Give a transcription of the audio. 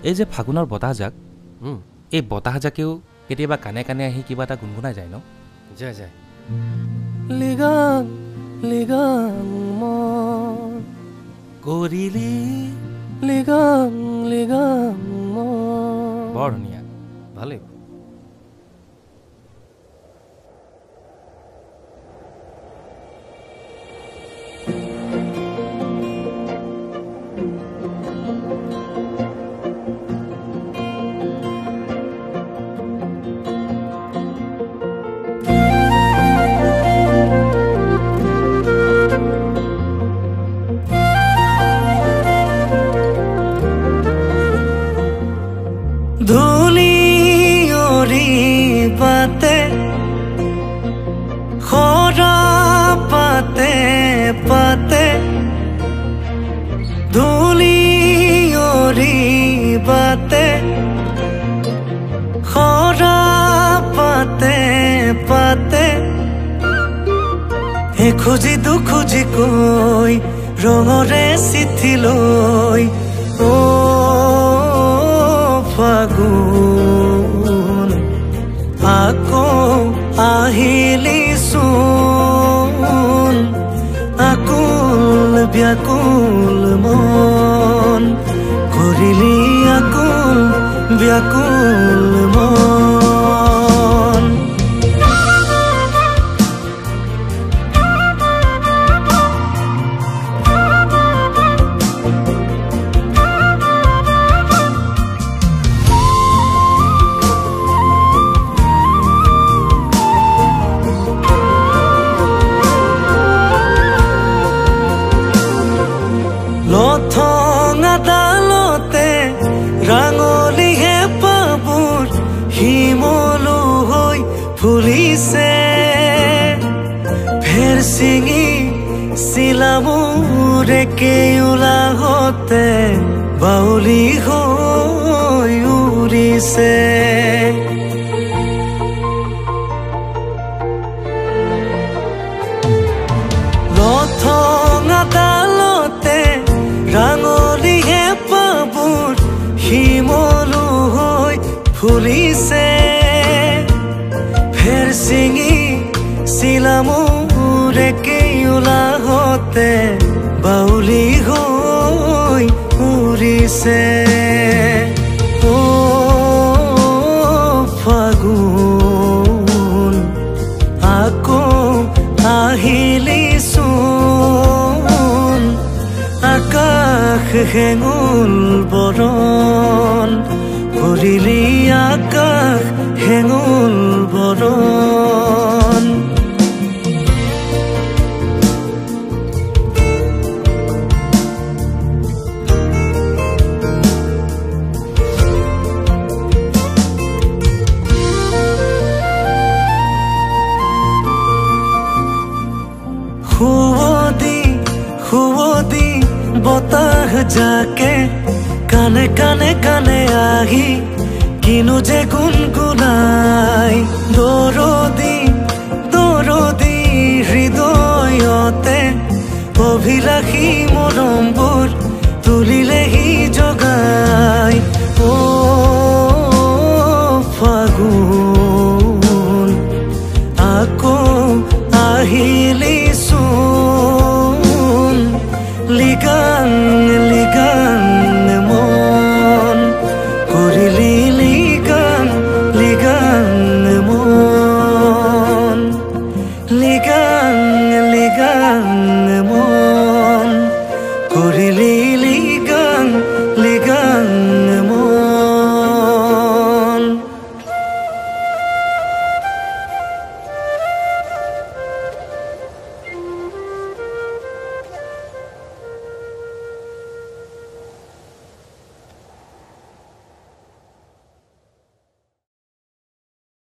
এই যে ফাগুনৰ বতাহজাক এই বতাহজাকেও কেতিয়াবা কানে কানে আহি কিবা এটা গুণগুণাই যায় ন যায় যায় লিগাং লিগাং মন কৰিলি লিগাং লিগাং মন বৰ ধুনীয়া ভালেই খুজি দুখুজি কৈ ৰঙৰে চিঠি লৈ অ ফাগুন আকৌ আহিলি চোন আকুল ব্যাকুল মন কৰিলি আকুল ব্যাকুল মন কেউলা হতে বাউলি হৈ উৰিছে লঠঙা ডালতে ৰাঙলিহে পাবুৰ শিমলু হৈ ফুলিছে ফেৰ চিঙি চিলামুৰে কেউলা হতে বাউলি হৈ উৰিছে অ ফাগুন আকৌ আহিলি চোন আকাশ হেঙুল বৰণ কৰিলি আকাশ হেঙুল বৰণ বতাহ যাকে কানে কানে কানে আহি কিনো যে গুণগুণাই দৰদি দৰদি হৃদয়তে অভিলাষী মৰমবোৰ তুলিলেহি জগাই অ ফাগুন আকৌ আহিলি চোন লিগাং লিগাং মন কৰিলি লিগাং লিগাং মন লিগাং লিগাং মন কৰিলি